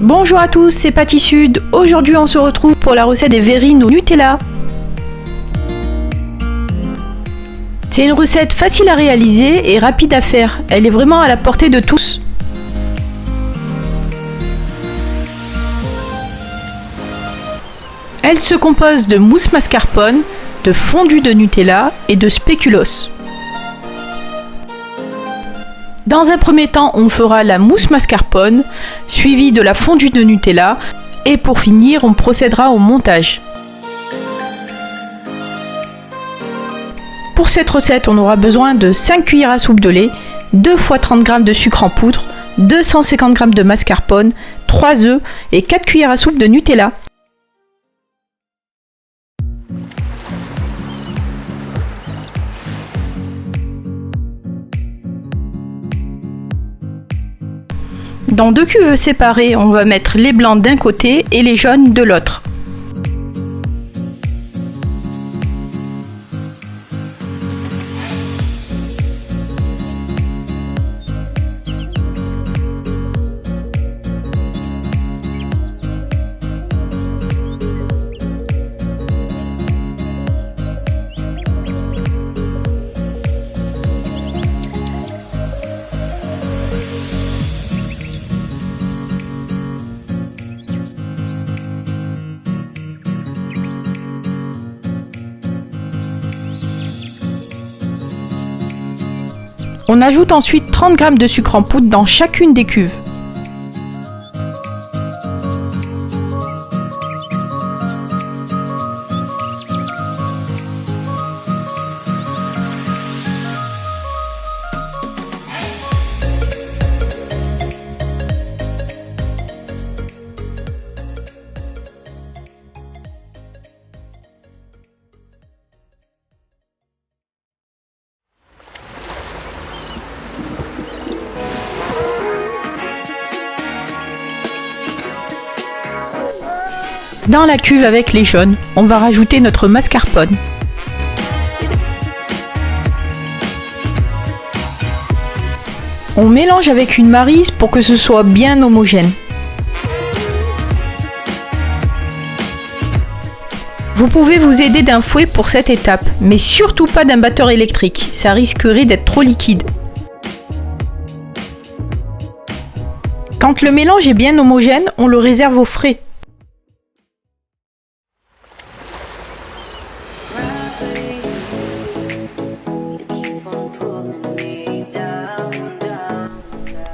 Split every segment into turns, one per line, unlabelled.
Bonjour à tous, c'est Patty Sud. Aujourd'hui on se retrouve pour la recette des verrines au Nutella. C'est une recette facile à réaliser et rapide à faire. Elle est vraiment à la portée de tous. Elle se compose de mousse mascarpone, de fondu de Nutella et de spéculoos. Dans un premier temps, on fera la mousse mascarpone, suivie de la fondue de Nutella, et pour finir, on procédera au montage. Pour cette recette, on aura besoin de 5 cuillères à soupe de lait, 2 x 30 g de sucre en poudre, 250 g de mascarpone, 3 œufs et 4 cuillères à soupe de Nutella. Dans 2 cuves séparées, on va mettre les blancs d'un côté et les jaunes de l'autre. On ajoute ensuite 30 g de sucre en poudre dans chacune des cuves. Dans la cuve avec les jaunes, on va rajouter notre mascarpone. On mélange avec une maryse pour que ce soit bien homogène. Vous pouvez vous aider d'un fouet pour cette étape, mais surtout pas d'un batteur électrique, ça risquerait d'être trop liquide. Quand le mélange est bien homogène, on le réserve au frais.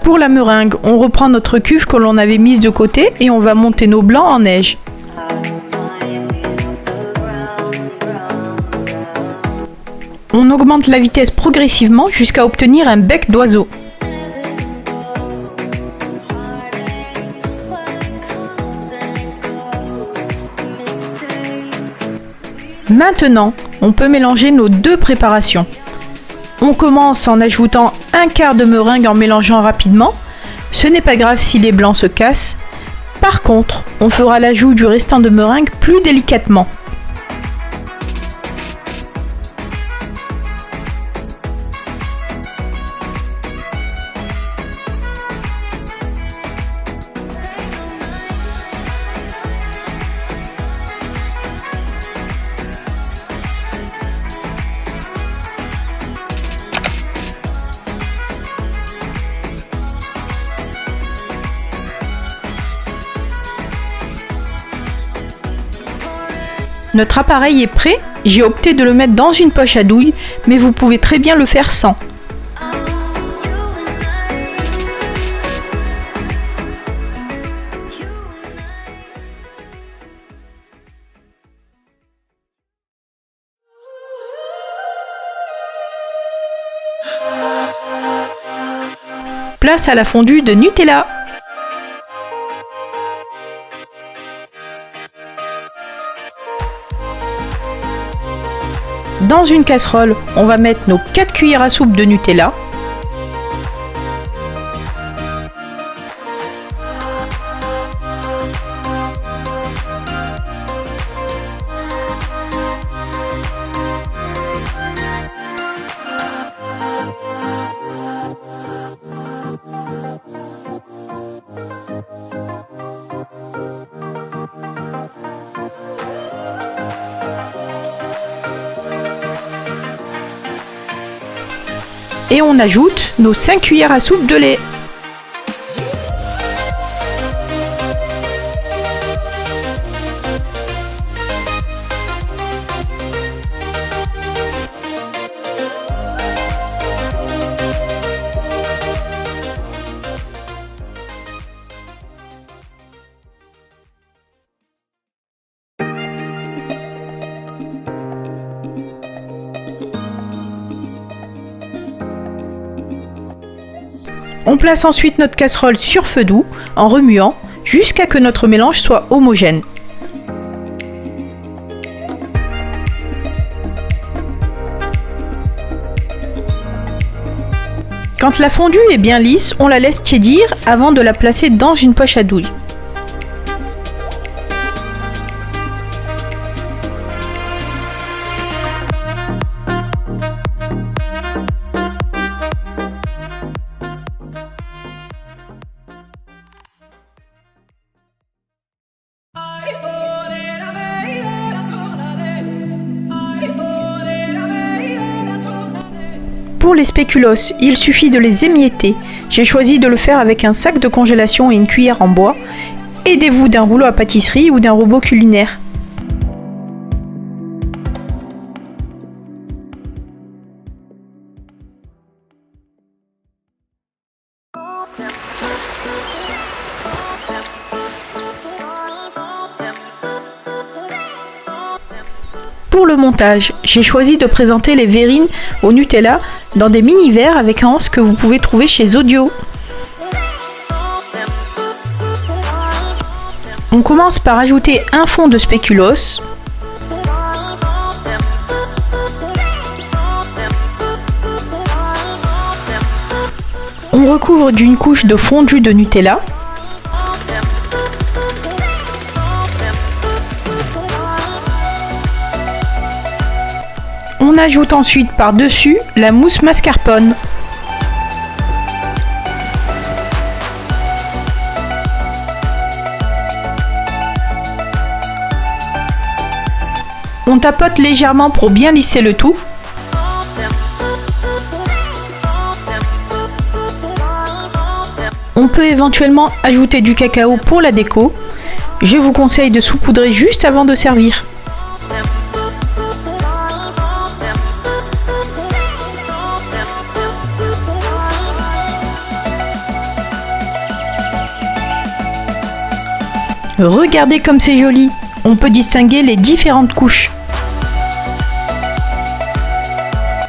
Pour la meringue, on reprend notre cuve que l'on avait mise de côté et on va monter nos blancs en neige. On augmente la vitesse progressivement jusqu'à obtenir un bec d'oiseau. Maintenant, on peut mélanger nos deux préparations. On commence en ajoutant un quart de meringue en mélangeant rapidement. Ce n'est pas grave si les blancs se cassent. Par contre, on fera l'ajout du restant de meringue plus délicatement. Notre appareil est prêt, j'ai opté de le mettre dans une poche à douille, mais vous pouvez très bien le faire sans. Place à la fondue de Nutella. Dans une casserole, on va mettre nos 4 cuillères à soupe de Nutella. Et on ajoute nos 5 cuillères à soupe de lait. On place ensuite notre casserole sur feu doux en remuant jusqu'à ce que notre mélange soit homogène. Quand la fondue est bien lisse, on la laisse tiédir avant de la placer dans une poche à douille. Pour les spéculoos, il suffit de les émietter. J'ai choisi de le faire avec un sac de congélation et une cuillère en bois. Aidez-vous d'un rouleau à pâtisserie ou d'un robot culinaire. Pour le montage, j'ai choisi de présenter les verrines au Nutella dans des mini-verres avec un anse que vous pouvez trouver chez Zodio. On commence par ajouter un fond de spéculoos. On recouvre d'une couche de fondu de Nutella. On ajoute ensuite par-dessus la mousse mascarpone. On tapote légèrement pour bien lisser le tout. On peut éventuellement ajouter du cacao pour la déco. Je vous conseille de saupoudrer juste avant de servir. Regardez comme c'est joli, on peut distinguer les différentes couches.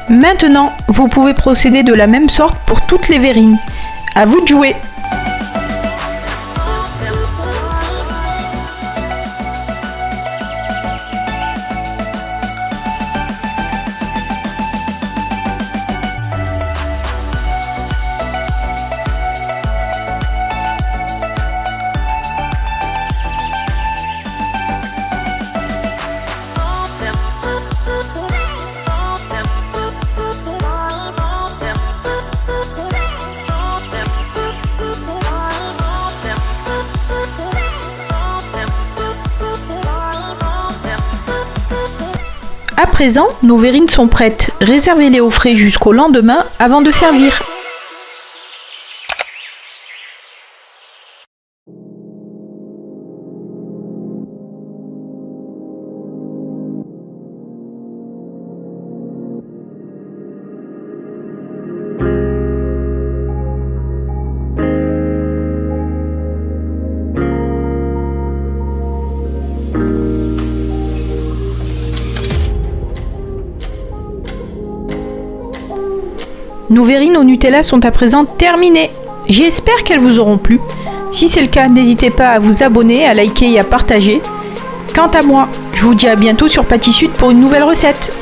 Maintenant, vous pouvez procéder de la même sorte pour toutes les verrines. À vous de jouer! À présent, nos verrines sont prêtes. Réservez-les au frais jusqu'au lendemain avant de servir. Nos verrines au Nutella sont à présent terminées. J'espère qu'elles vous auront plu. Si c'est le cas, n'hésitez pas à vous abonner, à liker et à partager. Quant à moi, je vous dis à bientôt sur Pâtissud pour une nouvelle recette.